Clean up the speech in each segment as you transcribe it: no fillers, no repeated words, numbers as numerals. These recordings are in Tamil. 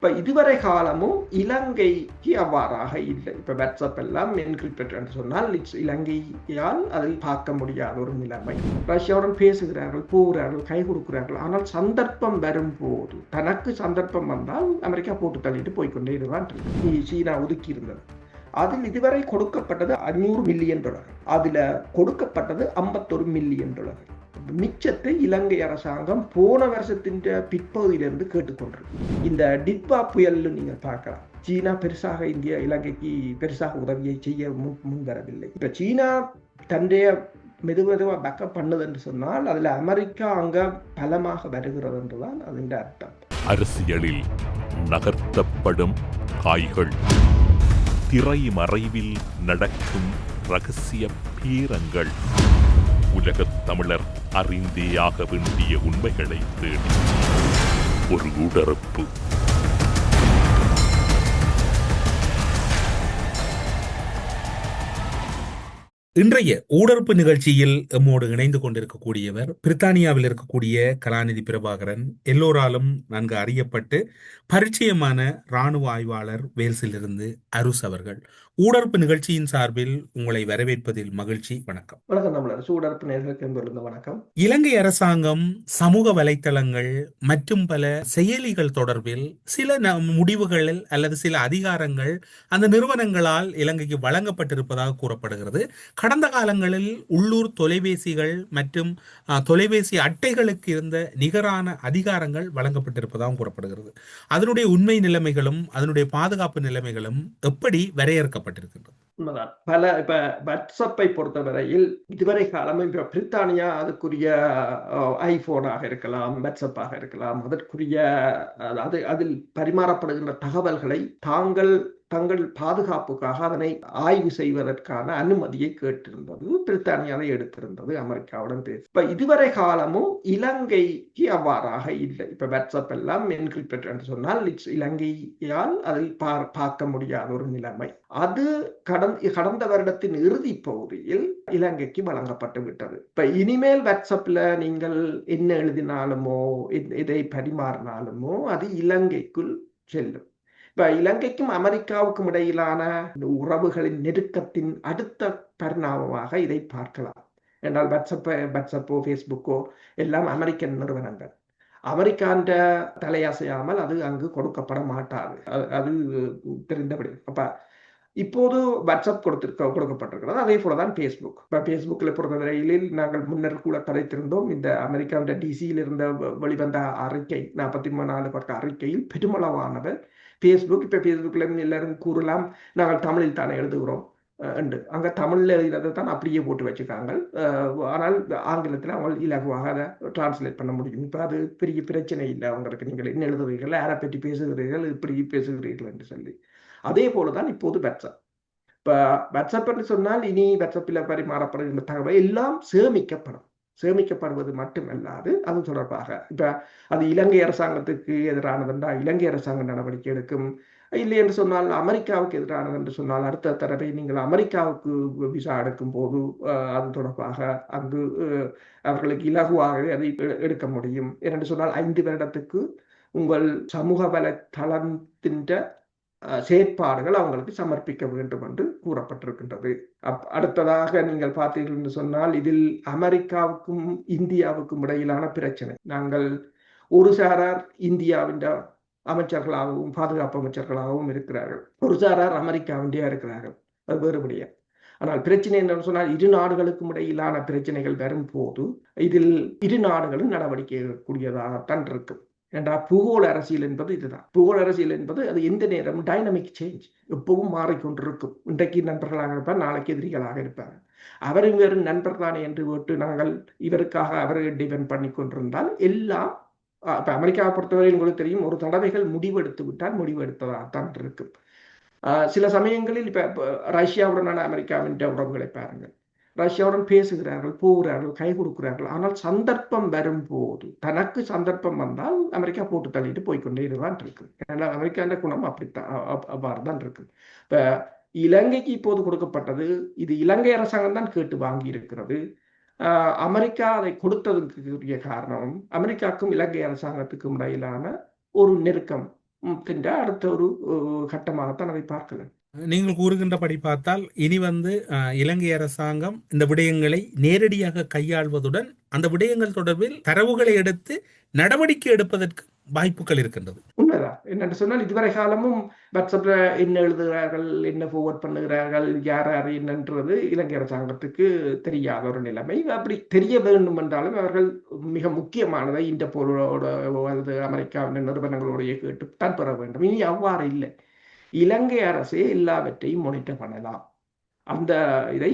இப்ப இதுவரை காலமும் இலங்கைக்கு அவ்வாறாக இல்லை. இப்ப வாட்ஸ்அப் எல்லாம் என்கிரிப்டட் என்று சொன்னால் இலங்கையால் அதில் பார்க்க முடியாத ஒரு நிலைமை. ரஷ்யாவுடன் பேசுகிறார்கள், போகிறார்கள், கை கொடுக்கிறார்கள். ஆனால் சந்தர்ப்பம் வரும்போது, தனக்கு சந்தர்ப்பம் வந்தால் அமெரிக்கா போட்டு தள்ளிட்டு போய்கொண்டே இதுதான் சீனா ஒதுக்கி இருந்தது. அதில் இதுவரை கொடுக்கப்பட்டது $500 மில்லியன். அதுல கொடுக்கப்பட்டது $51 மில்லியன். மிச்சத்தை இலங்கை அரசாங்கம் போன வருஷத்தின் பிற்பகுதியிலிருந்து கேட்டுக்கொண்டிருக்கு. இந்த டிட்பா புயல் நீங்க பார்க்கலாம். சீனா பெருசாக இலங்கைக்கு பெருசாக உதவியை செய்ய முன்வரவில்லை. இப்ப சீனா தன்னுடைய மெதுவா பேக்கப் பண்ணுது என்று சொன்னால் அதுல அமெரிக்கா அங்க பலமாக வருகிறது என்றுதான் அதன் அர்த்தம். அரசியலில் நகர்த்தப்படும் காய்கள், திரை மறைவில் நடக்கும் ரகசிய பீரங்கள், உலகத் தமிழர் அறிந்தேயாக வேண்டிய உண்மைகளை தேடி ஒரு உடறுப்பு. இன்றைய ஊடறுப்பு நிகழ்ச்சியில் எம்மோடு இணைந்து கொண்டிருக்கக்கூடியவர் பிரித்தானியாவில் இருக்கக்கூடிய கலாநிதி பிரபாகரன், எல்லோராலும் நன்கு அறியப்பட்டு பரிச்சயமான இராணுவ ஆய்வாளர் வேல்ஸிலிருந்து அருஸ் அவர்கள். ஊடறுப்பு நிகழ்ச்சியின் சார்பில் உங்களை வரவேற்பதில் மகிழ்ச்சி. வணக்கம். வணக்கம். இலங்கை அரசாங்கம் சமூக வலைத்தளங்கள் மற்றும் பல செயலிகள் தொடர்பில் சில முடிவுகளில் அல்லது சில அதிகாரங்கள் அந்த நிறுவனங்களால் இலங்கைக்கு வழங்கப்பட்டிருப்பதாக கூறப்படுகிறது. கடந்த காலங்களில் உள்ளூர் தொலைபேசிகள் மற்றும் தொலைபேசி அட்டைகளுக்கு இருந்த நிகரான அதிகாரங்கள் வழங்கப்பட்டிருப்பதாகவும் கூறப்படுகிறது. அதனுடைய உண்மை நிலைமைகளும் அதனுடைய பாதுகாப்பு நிலைமைகளும் எப்படி வரையறுக்கப்பட்டிருக்கின்றது? பல இப்ப வாட்ஸ்அப்பை பொறுத்தவரையில் இதுவரை காலமும் இப்ப பிரித்தானியா அதுக்குரிய ஐபோனாக இருக்கலாம், வாட்ஸ்அப்பாக இருக்கலாம், அதற்குரிய அதில் பரிமாறப்படுகின்ற தகவல்களை தங்கள் பாதுகாப்புக்காக அதனை ஆய்வு செய்வதற்கான அனுமதியை கேட்டிருந்தது. பிரித்தானியாவை எடுத்திருந்தது அமெரிக்காவுடன் பேசி. இப்ப இதுவரை காலமும் இலங்கைக்கு அவ்வாறாக இல்லை. இப்ப வாட்ஸ்அப் எல்லாம் என்கிரிப்டட் என்று சொன்னால் இலங்கையால் அதில் பார்க்க முடியாத ஒரு நிலைமை. அது கடந்த வருடத்தின் இறுதி பகுதியில் இலங்கைக்கு வழங்கப்பட்டு விட்டது. இப்ப இனிமேல் வாட்ஸ்அப்ல நீங்கள் என்ன எழுதினாலுமோ எதை பரிமாறினாலுமோ அது இலங்கைக்குள் செல்லும். இப்ப இலங்கைக்கும் அமெரிக்காவுக்கும் இடையிலான உறவுகளின் நெருக்கத்தின் அடுத்த பரிணாமமாக இதை பார்க்கலாம். என்றால் வாட்ஸ்அப்போ ஃபேஸ்புக்கோ எல்லாம் அமெரிக்கன் நிறுவனங்கள். அமெரிக்கான்ற தலையசையாமல் அது அங்கு கொடுக்கப்பட மாட்டாது. அது தெரிந்தபடி. அப்ப இப்போது வாட்ஸ்அப் கொடுக்கப்பட்டிருக்கிறது. அதே போலதான் பேஸ்புக். இப்ப பேஸ்புக்கில் பொறுத்தவரையில் நாங்கள் முன்னர் கூட கதைத்திருந்தோம். இந்த அமெரிக்காவின் டிசியில் இருந்த வெளிவந்த அறிக்கை 44 பக்க அறிக்கையில் பெருமளவானவர் பேஸ்புக். இப்ப பேஸ்புக்ல எல்லாரும் கூறலாம், நாங்கள் தமிழில் தானே எழுதுகிறோம் என்று. அங்க தமிழ்ல எழுதுறதை தான் அப்படியே போட்டு வச்சுக்காங்க. ஆனால் ஆங்கிலத்தில் அவங்க இலகுவாக அதை டிரான்ஸ்லேட் பண்ண முடியும். இப்ப அது பெரிய பிரச்சனை இல்லை அவங்களுக்கு. நீங்கள் என்ன எழுதுகிறீர்கள், யாரை பற்றி பேசுகிறீர்கள், இப்படி பேசுகிறீர்கள் என்று சொல்லி. அதே போலதான் இப்போது வாட்ஸ்அப். இப்ப வாட்ஸ்அப் என்று சொன்னால் இனி வாட்ஸ்அப்பில் பரிமாறப்படுகின்ற தகவல் எல்லாம் சேமிக்கப்படுவது மட்டுமல்லாது அது தொடர்பாக இப்ப அது இலங்கை அரசாங்கத்துக்கு எதிரானதுண்டா இலங்கை அரசாங்கம் நடவடிக்கை எடுக்கும். இல்லை என்று சொன்னால் அமெரிக்காவுக்கு எதிரானது என்று சொன்னால் அடுத்த தடவை நீங்கள் அமெரிக்காவுக்கு விசா எடுக்கும் போது அது தொடர்பாக அங்கு அவர்களுக்கு இலகுவாகவே அதை எடுக்க முடியும். என்று சொன்னால் 5 வருடத்துக்கு உங்கள் சமூக வலைத்தளத்தின் செயற்பாடுகள் அவங்களுக்கு சமர்ப்பிக்க வேண்டும் என்று கூறப்பட்டிருக்கின்றது. அடுத்ததாக நீங்கள் பார்த்தீர்கள் என்று சொன்னால் இதில் அமெரிக்காவுக்கும் இந்தியாவுக்கும் இடையிலான பிரச்சனை. நாங்கள் ஒரு சாரார் இந்தியாவின் அமைச்சர்களாகவும் பாதுகாப்பு அமைச்சர்களாகவும் இருக்கிறார்கள், ஒரு சாரார் அமெரிக்காவின்டே இருக்கிறார்கள். அது வேறுபடியா. ஆனால் பிரச்சனை என்னன்னு சொன்னால் இரு நாடுகளுக்கும் இடையிலான பிரச்சனைகள் வரும் போது இதில் இரு நாடுகளும் நடவடிக்கை எடுக்கக்கூடியதாகத்தான் இருக்கும். ஏண்டா பூகோள அரசியல் என்பது இதுதான். பூகோள அரசியல் என்பது அது எந்த நேரம் டைனமிக் சேஞ்ச், எப்பவும் மாறிக்கொண்டிருக்கும். இன்றைக்கு நண்பர்களாக இருப்பார், நாளைக்கு எதிரிகளாக இருப்பார். அவரும் வேறு நண்பர் தானே என்று விட்டு நாங்கள் இவருக்காக அவரை டிபெண்ட் பண்ணி கொண்டிருந்தால் எல்லாம் இப்ப அமெரிக்காவை பொறுத்தவரை உங்களுக்கு தெரியும், ஒரு தடவைகள் முடிவெடுத்து விட்டால் முடிவெடுத்ததாகத்தான் இருக்கும். சில சமயங்களில் இப்ப ரஷ்யாவுடனான அமெரிக்காவின் உறவுகளை பாருங்கள். ரஷ்யாவுடன் பேசுகிறார்கள், போகிறார்கள், கை கொடுக்கிறார்கள். ஆனால் சந்தர்ப்பம் வரும்போது, தனக்கு சந்தர்ப்பம் வந்தால் அமெரிக்கா போட்டு தள்ளிட்டு போய்கொண்டே இதுதான் இருக்கு. ஏன்னா அமெரிக்கான குணம் அப்படித்தான், அவ்வாறுதான் இருக்கு. இப்ப இலங்கைக்கு இப்போது கொடுக்கப்பட்டது, இது இலங்கை அரசாங்கம் தான் கேட்டு வாங்கி இருக்கிறது. அமெரிக்கா அதை கொடுத்ததுக்குரிய காரணம் அமெரிக்காவுக்கும் இலங்கை அரசாங்கத்துக்கும் இடையிலான ஒரு நெருக்கம் அடுத்த ஒரு கட்டமாகத்தான் அதை பார்க்கலாம். நீங்கள் கூறுகின்றபடி பார்த்தால் இனி இலங்கை அரசாங்கம் இந்த விடயங்களை நேரடியாக கையாள்வதுடன் அந்த விடயங்கள் தொடர்பில் தரவுகளை எடுத்து நடவடிக்கை எடுப்பதற்கு வாய்ப்புகள் இருக்கின்றது. உண்மைதான். என்னென்று சொன்னால் இதுவரை காலமும் வாட்ஸ்அப்ல என்ன எழுதுகிறார்கள், என்ன ஃபார்வர்ட் பண்ணுகிறார்கள், யார் யார் என்னன்றது இலங்கை அரசாங்கத்துக்கு தெரியாத ஒரு நிலைமை. அப்படி தெரிய வேண்டும் என்றாலும் அவர்கள் மிக முக்கியமானதை இன்டர்போலோட அல்லது அமெரிக்காவின் நிறுவனங்களோடைய கேட்டுத்தான் பெற வேண்டும். இனி அவ்வாறு இல்லை. இலங்கை அரசே எல்லாவற்றையும் மானிட்டர் பண்ணலாம். அந்த இதை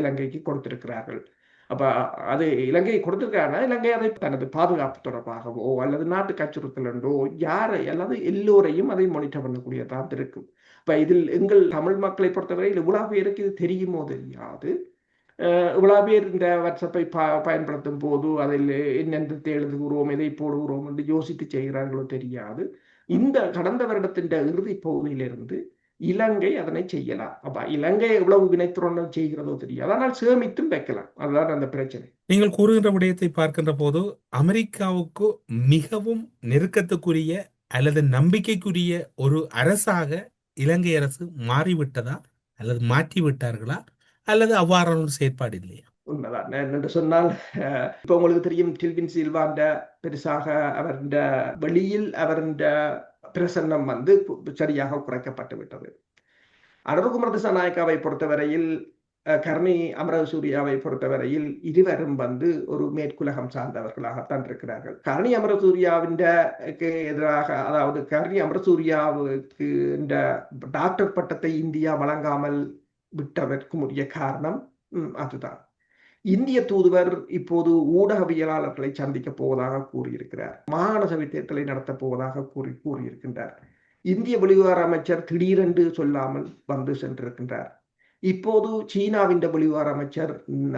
இலங்கைக்கு கொடுத்திருக்கிறார்கள். அப்ப அது இலங்கை கொடுத்திருக்காங்கன்னா இலங்கை அதை தனது பாதுகாப்பு தொடர்பாகவோ அல்லது நாட்டுக்கு அச்சுறுத்தல் என்றோ யாரை அல்லது எல்லோரையும் அதை மானிட்டர் பண்ணக்கூடியதான் இருக்கும். இப்ப இதில் எங்கள் தமிழ் மக்களை பொறுத்தவரை இவ்வளவு பேருக்கு இது தெரியுமோ தெரியாது. இவ்வளவு பேர் இந்த வாட்ஸ்அப்பை பயன்படுத்தும் போது அதில் என்னென்று எழுதுகிறோம், எதை போடுகிறோம் என்று யோசித்து செய்கிறார்களோ தெரியாது. இந்த கடந்த வருடத்தின் இறுதி பகுதியிலிருந்து இலங்கை அதனை செய்யலாம். அப்ப இலங்கை எவ்வளவு வினைத்துறோம் செய்கிறதோ தெரியாது, ஆனால் சேமித்தும் வைக்கலாம். அதுதான் அந்த பிரச்சனை. நீங்கள் கூறுகின்ற விடயத்தை பார்க்கின்ற போது அமெரிக்காவுக்கு மிகவும் நெருக்கத்துக்குரிய அல்லது நம்பிக்கைக்குரிய ஒரு அரசாக இலங்கை அரசு மாறிவிட்டதா அல்லது மாற்றி விட்டார்களா அல்லது அவ்வாறான ஒரு செயற்பாடு இல்லையா? உண்மைதான். என்று சொன்னால் இப்ப உங்களுக்கு தெரியும் டில்வின் சில்வாண்ட பெருசாக அவருடைய வெளியில் அவருடைய பிரசன்னம் சரியாக குறைக்கப்பட்டு விட்டது. அனுரகுமார திசாநாயக்காவை பொறுத்தவரையில் கர்ணி அமரசூரியாவை பொறுத்தவரையில் இருவரும் ஒரு மேற்குலகம் சார்ந்தவர்களாகத்தான் இருக்கிறார்கள். கர்ணி அமரசூரியாவின் எதிராக, அதாவது கர்ணி அமரசூரியாவுக்கு இந்த டாக்டர் பட்டத்தை இந்தியா வழங்காமல் விட்டதற்கு உரிய காரணம் அதுதான். இந்திய தூதுவர் இப்போது ஊடகவியலாளர்களை சந்திக்க போவதாக கூறியிருக்கிறார். மாகாண சபை தேர்தலை நடத்த போவதாக கூறியிருக்கின்றார். இந்திய வெளிவார அமைச்சர் திடீரென்று சொல்லாமல் சென்றிருக்கின்றார். இப்போது சீனாவின் வெளிவார அமைச்சர்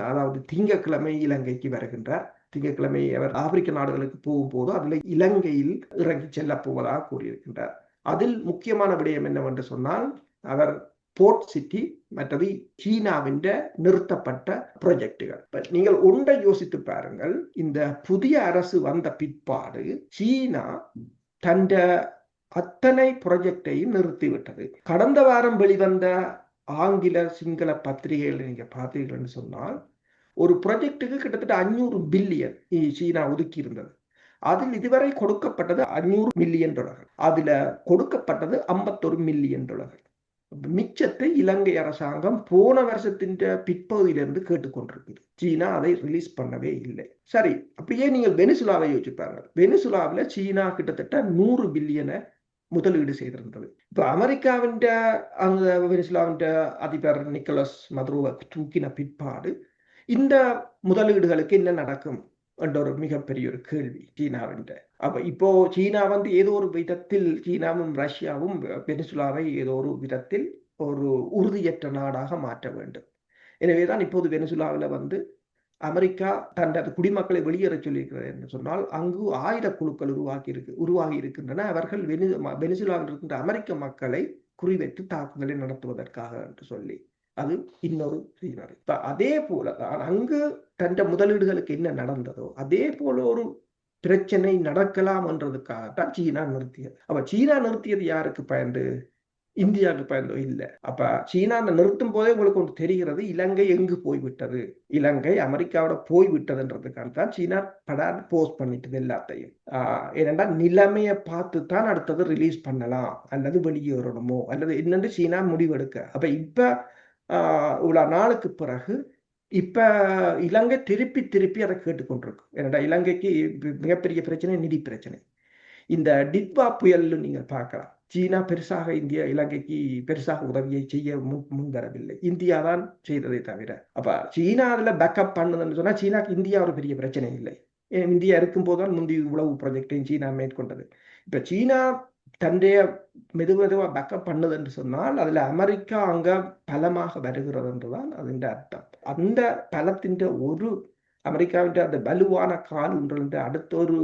அதாவது திங்கட்கிழமை இலங்கைக்கு வருகின்றார். திங்கட்கிழமை அவர் ஆப்பிரிக்க நாடுகளுக்கு போகும்போது அதில் இலங்கையில் இறங்கி செல்ல போவதாக கூறியிருக்கின்றார். அதில் முக்கியமான விடயம் என்னவென்று சொன்னால் அவர் போர்ட் சிட்டி மற்றது சீனாவின் நிறுத்தப்பட்ட ப்ராஜெக்டுகள். நீங்கள் ஒன்றை யோசித்து பாருங்கள். இந்த புதிய அரசு வந்த பிற்பாடு சீனா தந்த அத்தனை ப்ராஜெக்டையும் நிறுத்திவிட்டது. கடந்த வாரம் வெளிவந்த ஆங்கில சிங்கள பத்திரிகைகள் நீங்க பார்த்தீங்கன்னு சொன்னால் ஒரு ப்ராஜெக்டுக்கு கிட்டத்தட்ட 500 பில்லியன் சீனா ஒதுக்கி இருந்தது. அதில் இதுவரை கொடுக்கப்பட்டது $500 மில்லியன். அதுல கொடுக்கப்பட்டது $51 மில்லியன். மிச்சத்தை இலங்கை அரசாங்கம் போன வருஷத்தின் பிற்பகுதியிலிருந்து கேட்டுக்கொண்டிருக்குது. சீனா அதை ரிலீஸ் பண்ணவே இல்லை. சரி, அப்படியே நீங்கள் வெனிசுலாவை யோசிப்பாங்க. வெனிசுலாவில் சீனா கிட்டத்தட்ட 100 பில்லியனை முதலீடு செய்திருந்தது. இப்ப அமெரிக்காவின் அந்த வெனிசுலாவின் அதிபர் நிக்கோலஸ் மதுரோவை தூக்கின பிற்பாடு இந்த முதலீடுகளுக்கு என்ன நடக்கும் என்ற ஒரு மிகப்பெரிய ஒரு கேள்வி சீனாவின். அப்ப இப்போ சீனா ஏதோ ஒரு விதத்தில் சீனாவும் ரஷ்யாவும் வெனிசுலாவை ஏதோ ஒரு விதத்தில் ஒரு உறுதியற்ற நாடாக மாற்ற வேண்டும். எனவேதான் இப்போது வெனிசுலாவில் அமெரிக்கா தனது குடிமக்களை வெளியேற சொல்லியிருக்கிறது என்று சொன்னால் அங்கு 1000 குழுக்கள் உருவாகி இருக்கின்றன. அவர்கள் வெனிசுலாவில் இருக்கின்ற அமெரிக்க மக்களை குறிவைத்து தாக்குதலை நடத்துவதற்காக என்று சொல்லி அது இன்னொரு சீனாரி. அதே போலதான் அங்கு தன் முதலீடுகளுக்கு என்ன நடந்ததோ அதே போல ஒரு பிரச்சனை நடக்கலாம் என்றதுக்காகத்தான் சீனா நிறுத்தியது. அப்ப சீனா நிறுத்தியது யாருக்கு பயந்து? இந்தியாவுக்கு பயந்தோ இல்லை. அப்ப சீனா நிறுத்தும் போதே உங்களுக்கு ஒன்று தெரிகிறது, இலங்கை எங்கு போய்விட்டது, இலங்கை அமெரிக்காவோட போய்விட்டதுன்றதுக்காக தான் சீனா படாது போஸ்ட் பண்ணிட்டது எல்லாத்தையும். ஏனென்றால் நிலைமையை பார்த்து தான் அடுத்தது ரிலீஸ் பண்ணலாம் அல்லது வெளியேறணுமோ அல்லது என்னென்று சீனா முடிவெடுக்க. அப்ப இப்ப இவ்வளவு நாளுக்கு பிறகு இப்ப இலங்கை திருப்பி அதை கேட்டுக்கொண்டிருக்கு. ஏன்னா இலங்கைக்கு மிகப்பெரிய பிரச்சனை நிதி பிரச்சனை. இந்த டிட்வா புயல் நீங்க பார்க்கலாம். சீனா பெருசாக இலங்கைக்கு பெருசாக உதவியை செய்ய முன்வரவில்லை. இந்தியா தான் செய்ததை தவிர. அப்ப சீனா அதுல பேக்கப் பண்ணுதுன்னு சொன்னா சீனாக்கு இந்தியா ஒரு பெரிய பிரச்சனை இல்லை. இந்தியா இருக்கும் போதுதான் முந்தைய உளவு ப்ராஜெக்டையும் சீனா மேற்கொண்டது. இப்ப சீனா தன்னைய மெதுவா பேக்கப் பண்ணுது என்று சொன்னால் அதுல அமெரிக்கா அங்க பலமாக வருகிறது என்றுதான் அதன் அர்த்தம். அந்த பலத்தின் ஒரு அமெரிக்காவின் அந்த வலுவான கால் ஒன்று அடுத்த ஒரு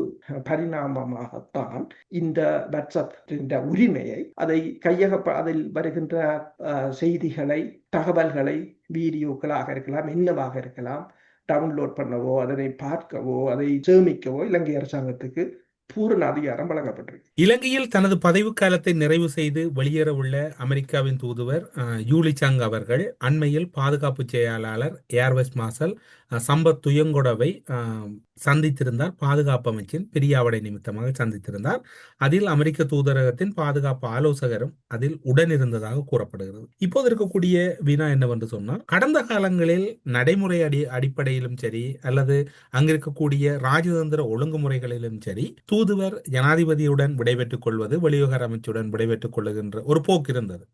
பரிணாமமாகத்தான் இந்த வாட்ஸ்அப் உரிமையை அதை அதில் வருகின்ற செய்திகளை, தகவல்களை, வீடியோக்களாக இருக்கலாம், என்னவாக இருக்கலாம், டவுன்லோட் பண்ணவோ அதனை பார்க்கவோ அதை சேமிக்கவோ இலங்கை அரசாங்கத்துக்கு பூரண அதிகாரம் வழங்கப்பட்டிருக்கு. இலங்கையில் தனது பதவிக்காலத்தை நிறைவு செய்து வெளியேறவுள்ள அமெரிக்காவின் தூதுவர் யூலி சங் அவர்கள் அண்மையில் பாதுகாப்பு செயலாளர் ஏர்வைஸ் மார்ஷல் சம்பத் துயங்கொடவை சந்தித்திருந்தார். பாதுகாப்பு அமைச்சின் பிரியாவடை நிமித்தமாக சந்தித்திருந்தார். அதில் அமெரிக்க தூதரகத்தின் பாதுகாப்பு ஆலோசகரும் அதில் உடனிருந்ததாக கூறப்படுகிறது. இப்போது இருக்கக்கூடிய வினா என்னவென்று சொன்னால், கடந்த காலங்களில் நடைமுறை அடிப்படையிலும் சரி அல்லது அங்கிருக்கக்கூடிய ராஜதந்திர ஒழுங்குமுறைகளிலும் சரி தூதுவர் ஜனாதிபதியுடன் விடைபெற்றுக் கொள்வது, வெளியுறவு அமைச்சுடன் விடைபெற்றுக் கொள்ளுகின்ற ஒரு போக்கு இருந்தது.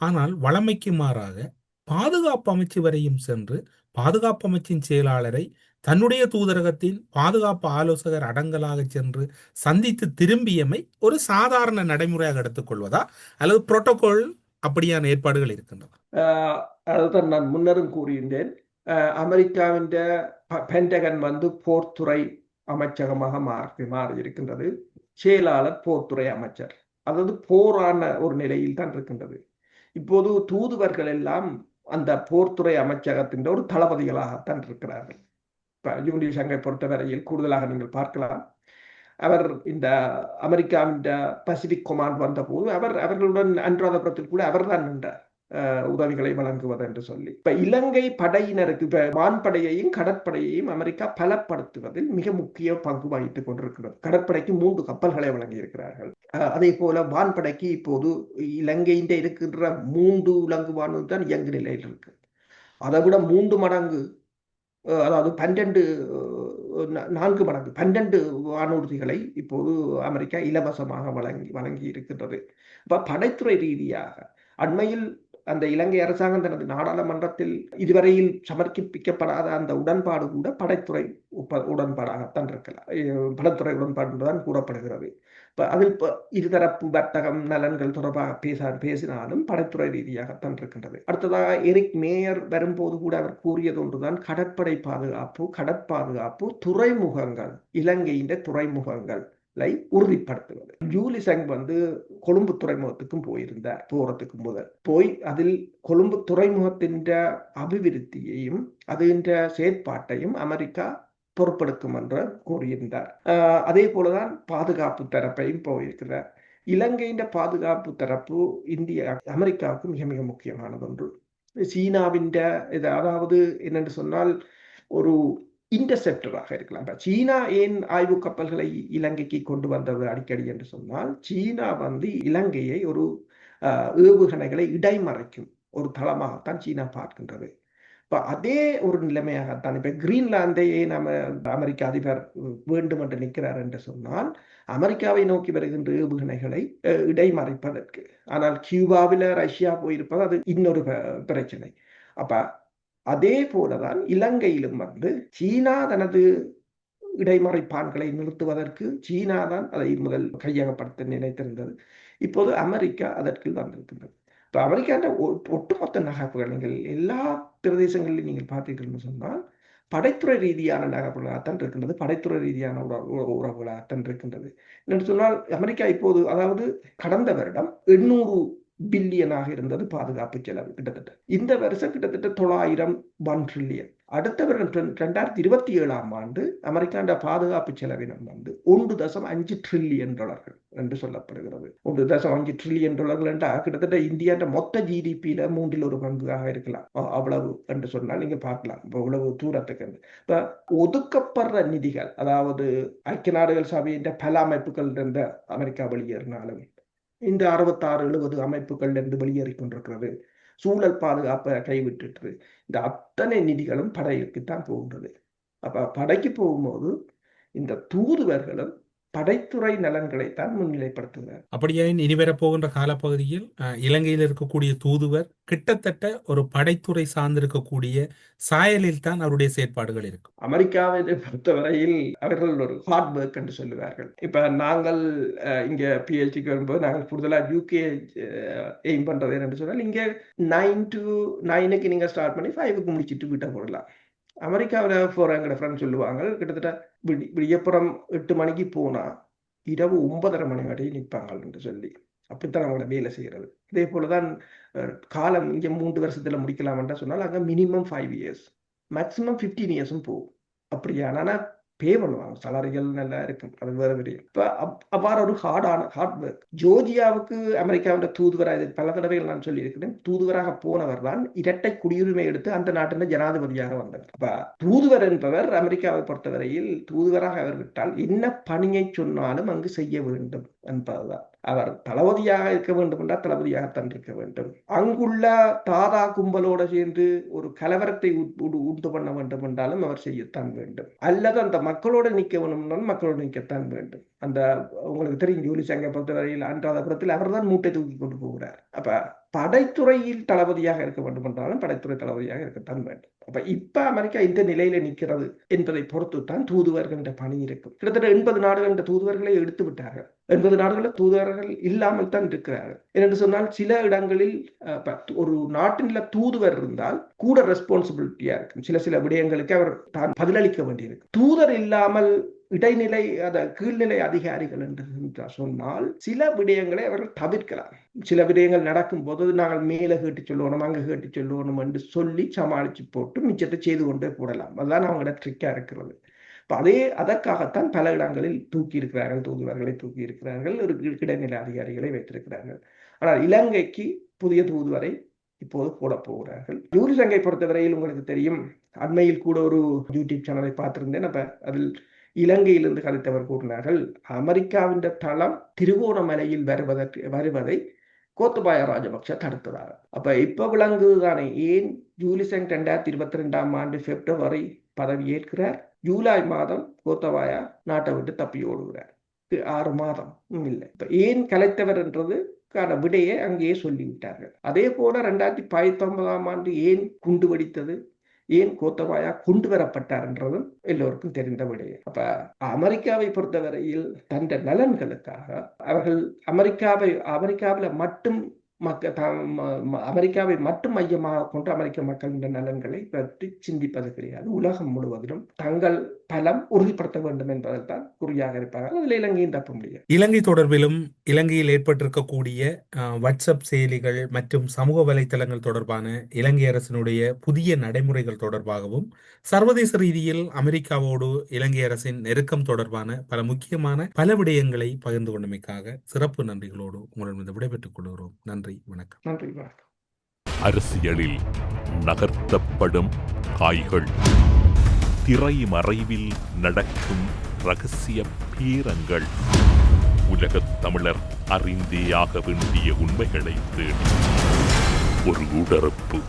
ஆனால் வழமைக்கு மாறாக பாதுகாப்பு அமைச்சு வரையும் சென்று பாதுகாப்பு அமைச்சின் செயலாளரை தன்னுடைய தூதரகத்தின் பாதுகாப்பு ஆலோசகர் அடங்கலாக சென்று சந்தித்து திரும்பியமை ஒரு சாதாரண நடைமுறையாக எடுத்துக்கொள்வதா அல்லது புரோட்டோகால் அப்படியான ஏற்பாடுகள் இருக்கின்றன? அதுதான் நான் முன்னரும் கூறியிருந்தேன். அமெரிக்காவின் பென்டகன் போர்த்துறை அமைச்சகமாக மாறி இருக்கின்றது. செயலாளர் போர்த்துறை அமைச்சர், அதாவது போரான ஒரு நிலையில் தான் இருக்கின்றது. இப்போது தூதுவர்கள் எல்லாம் அந்த போர்த்துறை அமைச்சகத்தின் ஒரு தளபதிகளாகத்தான் இருக்கிறார்கள். யூலி சங்கை பொறுத்தவரையில் கூடுதலாக நீங்கள் பார்க்கலாம், அவர் இந்த அமெரிக்காவின் பசிபிக் கொமாண்ட் வந்த போது அவர்களுடன் அனுராதபுரத்தில் கூட அவர் தான் நின்றார் உதவிகளை வழங்குவது என்று சொல்லி. இப்ப இலங்கை படையினருக்கு இப்ப வான்படையையும் கடற்படையையும் அமெரிக்கா பலப்படுத்துவதில் மிக முக்கிய பங்கு வகித்துக் கொண்டிருக்கிறது. கடற்படைக்கு 3 கப்பல்களை வழங்கி இருக்கிறார்கள். அதே போல வான்படைக்கு இப்போது இலங்கையின் இருக்கின்ற 3 இலங்குவானு தான் இயங்கு நிலையில் இருக்கு. அதை விட 3 மடங்கு, அதாவது 4 மடங்கு 12 வானூர்திகளை இப்போது அமெரிக்கா இலவசமாக வழங்கி இருக்கின்றது. இப்ப படைத்துறை ரீதியாக அண்மையில் அந்த இலங்கை அரசாங்கம் தனது நாடாளுமன்றத்தில் இதுவரையில் சமர்ப்பிக்கப்படாத அந்த உடன்பாடு கூட படைத்துறை உடன்பாடாகத்தான் இருக்கலாம். படைத்துறை உடன்பாடு என்றுதான் கூறப்படுகிறது. அதில் இருதரப்பு வர்த்தகம் நலன்கள் தொடர்பாக பேசினாலும் படைத்துறை ரீதியாகத்தான் இருக்கின்றது. அடுத்ததாக எரிக் மேயர் வரும்போது கூட அவர் கூறியது ஒன்றுதான், கடற்படை பாதுகாப்பு, கடற்பாதுகாப்பு, துறைமுகங்கள், இலங்கையின் துறைமுகங்கள் உறுதிப்படுத்துவது. யூலி சங் கொழும்பு துறைமுகத்துக்கும் போயிருந்தார். போறதுக்கு முதல் போய் அதில் கொழும்பு துறைமுகத்தின் அபிவிருத்தியையும் அதன் செயற்பாட்டையும் அமெரிக்கா பொறுப்பெடுக்கும் என்று கூறியிருந்தார். அதே போலதான் பாதுகாப்பு தரப்பையும் போயிருக்கிறார். இலங்கையின் பாதுகாப்பு தரப்பு அமெரிக்காவுக்கு மிக மிக முக்கியமானது ஒன்று. சீனாவின் அதாவது என்னென்று சொன்னால் ஒரு இன்டர்செப்டராக இருக்கலாம். சீனா ஏன் ஆய்வு கப்பல்களை இலங்கைக்கு கொண்டு வந்தது அடிக்கடி என்று சொன்னால், சீனா இலங்கையை ஒரு ஏவுகணைகளை இடைமறைக்கும் ஒரு தளமாகத்தான் சீனா பார்க்கின்றது. இப்ப அதே ஒரு நிலைமையாகத்தான் இப்ப கிரீன்லாந்தையே அமெரிக்க அதிபர் வேண்டும் என்று நிற்கிறார் என்று சொன்னால், அமெரிக்காவை நோக்கி வருகின்ற ஏவுகணைகளை இடைமறைப்பதற்கு. ஆனால் கியூபாவில ரஷ்யா போயிருப்பது அது இன்னொரு பிரச்சனை. அப்ப அதே போலதான் இலங்கையிலும் சீனா தனது இடைமறைப்பான்களை நிறுத்துவதற்கு சீனா தான் அதை முதல் கையகப்படுத்த நினைத்திருந்தது. இப்போது அமெரிக்கா அதற்கு வந்திருக்கின்றது. இப்போ அமெரிக்கா ஒட்டுமொத்த நகர்ப்புகள் நீங்கள் எல்லா பிரதேசங்களிலும் நீங்கள் பார்த்தீர்கள் சொன்னால் படைத்துறை ரீதியான நகர்ப்புகளாகத்தான் இருக்கின்றது, படைத்துறை ரீதியான உறவுகளாகத்தான் இருக்கின்றது என்று சொன்னால், அமெரிக்கா இப்போது, அதாவது கடந்த வருடம் 800 பில்லியனாக இருந்தது பாதுகாப்பு செலவு. கிட்டத்தட்ட இந்த வருஷம் கிட்டத்தட்ட 901 ட்ரில்லியன். அடுத்த வருடம் 2027ஆம் ஆண்டு அமெரிக்காண்ட பாதுகாப்பு செலவினம் 1.5 ட்ரில்லியன் டாலர்கள் என்று சொல்லப்படுகிறது. 1.5 ட்ரில்லியன் டாலர்கள் என்றால் கிட்டத்தட்ட இந்தியாண்ட மொத்த ஜிடிபியில 1/3 பங்காக இருக்கலாம். அவ்வளவு என்று சொன்னால் நீங்க பார்க்கலாம் இவ்வளவு தூரத்துக்கு. இப்ப ஒதுக்கப்படுற நிதிகள், அதாவது ஐக்கிய நாடுகள் சபையின் பல அமைப்புகள் இருந்த அமெரிக்கா வெளியேறினாலும் இந்த 66-70 அமைப்புகள் இருந்து வெளியேறிக் கொண்டிருக்கிறது. சூழல் பாதுகாப்பை கைவிட்டு இந்த அத்தனை நிதிகளும் படைக்குத்தான் போகின்றது. அப்ப படைக்கு போகும்போது இந்த தூதுவர்களும் படைத்துறை நலன்களைத்தான் முன்னிலைப்படுத்துகிறார். அப்படியே இனிவரப்போகின்ற காலப்பகுதியில் இலங்கையில் இருக்கக்கூடிய தூதுவர் கிட்டத்தட்ட ஒரு படைத்துறை சார்ந்திருக்கக்கூடிய சாயலில் தான் அவருடைய செயற்பாடுகள் இருக்கும். அமெரிக்காவை பொறுத்தவரையில் அவர்கள் ஒரு ஹார்ட் ஒர்க் என்று சொல்லுவார்கள். இப்ப நாங்கள் இங்க பிஹெச்டிக்கு வரும்போது நாங்கள் கூடுதலா யூகே எய்ம் பண்றது என்று சொன்னால், இங்க 9 to 9 நீங்க ஸ்டார்ட் பண்ணி 5 முடிச்சுட்டு வீட்டை போடலாம். அமெரிக்காவில் போறாங்க ஃப்ரெண்ட் சொல்லுவாங்க, கிட்டத்தட்ட விடியப்புறம் 8 மணிக்கு போனா இரவு 9:30 மணி வரையும் நிற்பாங்க என்று சொல்லி. அப்படித்தான் அவங்கள வேலை செய்யறது. இதே போலதான் காலம் இங்க 3 வருஷத்துல முடிக்கலாம் சொன்னால் அங்க மினிமம் 5 இயர்ஸ், மேக்சிமம் 15 இயர்ஸும் போகும். அப்படியான பே பண்ணுவாங்க, சலரிகள் நல்லா இருக்கும், அது வேற விடயம். இப்ப அவ்வாறு ஒரு ஹார்ட் ஒர்க். ஜோர்ஜியாவுக்கு அமெரிக்காவின் தூதுவராக பல தடவைகள் நான் சொல்லியிருக்கிறேன், தூதுவராக போனவர் தான் இரட்டை குடியுரிமை எடுத்து அந்த நாட்டின் ஜனாதிபதியாக வந்தவர். அப்ப தூதுவர் என்பவர் அமெரிக்காவை பொறுத்தவரையில் தூதுவராக அவர் விட்டால் என்ன பணியை சொன்னாலும் அங்கு செய்ய வேண்டும் என்பதுதான். அவர் தளபதியாக இருக்க வேண்டும் என்றால் தளபதியாகத்தான் இருக்க வேண்டும். அங்குள்ள தாதா கும்பலோடு சேர்ந்து ஒரு கலவரத்தை உண்டு பண்ண வேண்டும் என்றாலும் அவர் செய்யத்தான் வேண்டும். அல்லது அந்த மக்களோடு நிற்க வேண்டும் என்றாலும் மக்களோடு நிற்கத்தான் வேண்டும். அந்த உங்களுக்கு தெரியும், ஜூலி சங்கை பொறுத்தவரையில் அன்றாதபுரத்தில் அவர் தான் மூட்டை தூக்கி கொண்டு போகிறார். அப்ப படைத்துறையில் தளபதியாக இருக்க வேண்டும் என்றாலும் படைத்துறை தளபதியாக இருக்கத்தான் வேண்டும். அப்ப இப்ப அமெரிக்கா இந்த நிலையில நிற்கிறது என்பதை பொறுத்து தான் தூதுவர்கள் என்ற பணி இருக்கும். கிட்டத்தட்ட 80 நாடுகள் என்ற தூதுவர்களை எடுத்து விட்டார்கள். 80 நாடுகளில் தூதுவர்கள் இல்லாமல் தான் இருக்கிறார்கள். என்று சொன்னால் சில இடங்களில் ஒரு நாட்டின் தூதுவர் இருந்தால் கூட ரெஸ்பான்சிபிலிட்டியா இருக்கும். சில விடயங்களுக்கு அவர் தான் பதிலளிக்க வேண்டியிருக்கும். தூதர் இல்லாமல் இடைநிலை கீழ்நிலை அதிகாரிகள் என்று சொன்னால் சில விடயங்களை அவர்கள் தவிர்க்கலாம். சில விடயங்கள் நடக்கும் போது நாங்கள் மேலே கேட்டு சொல்லணும், அங்கே கேட்டு சொல்லணும் என்று சொல்லி சமாளிச்சு போட்டு மிச்சத்தை செய்து கொண்டே போடலாம். அதுதான் அவங்களோட ட்ரிக்கா இருக்கிறது. அதற்காகத்தான் பல இடங்களில் தூக்கி இருக்கிறார்கள், தூதுவர்களை தூக்கி இருக்கிறார்கள், ஒரு இடைநிலை அதிகாரிகளை வைத்திருக்கிறார்கள். ஆனால் இலங்கைக்கு புதிய தூதுவரை இப்போது போட போகிறார்கள். ஜூலி சங்கை பொறுத்தவரையில் உங்களுக்கு தெரியும், அண்மையில் கூட ஒரு யூடியூப் சேனலை பார்த்திருந்தேன். அப்ப அதில் இலங்கையிலிருந்து கதைத்தவர் கூறினார்கள், அமெரிக்காவின் தளம் திருகோணமலையில் வருவதை கோத்தபாய ராஜபக்ஷ தடுத்ததாக. அப்ப இப்ப விளங்குதுதானே ஏன் ஜூலி சங் 2022 ஆண்டு பிப்ரவரி பதவி ஏற்கிறார், ஜூலை மாதம் கோத்தபாயா நாட்டை விட்டு தப்பி ஓடுகிறார். 6 மாதம் இல்லை. இப்ப ஏன் கலைத்தவர் என்றது விடையை அங்கேயே சொல்லிவிட்டார்கள். அதே போல 2019 ஆண்டு ஏன் குண்டு வெடித்தது, ஏன் கோத்தபாயா கொண்டு வரப்பட்டார் என்றதும் எல்லோருக்கும் தெரிந்த விடயம். அப்ப அமெரிக்காவை பொறுத்தவரையில் தன் நலன்களுக்காக அவர்கள் அமெரிக்காவில் மட்டும் அமெரிக்காவை மட்டும் மையமாக கொண்டு அமெரிக்க மக்களின் நலன்களை பற்றி சிந்திப்பது கிடையாது. உலகம் முழுவதிலும் தங்கள் பலம் உறுதிப்படுத்த வேண்டும் என்பதைத்தான் குறியாக இருப்பார்கள். அதில் இலங்கையும் தப்ப முடியாது. இலங்கை தொடர்பிலும் இலங்கையில் ஏற்பட்டிருக்கக்கூடிய வாட்ஸ்அப் செயலிகள் மற்றும் சமூக வலைத்தளங்கள் தொடர்பான இலங்கை அரசினுடைய புதிய நடைமுறைகள் தொடர்பாகவும் சர்வதேச ரீதியில் அமெரிக்காவோடு இலங்கை அரசின் நெருக்கம் தொடர்பான பல முக்கியமான பல விடயங்களை பகிர்ந்து கொண்டமைக்காக சிறப்பு நன்றிகளோடு உங்களிடம் விடைபெற்றுக் கொள்கிறோம். நன்றி, வணக்கம். நன்றி, வணக்கம். அரசியலில் நகர்த்தப்படும் காய்கள், திரைமறைவில் நடக்கும் ரகசிய பீரங்கள், உலகத் தமிழர் அறிந்தேயாக வேண்டிய உண்மைகளை தேடி ஒரு உடறுப்பு.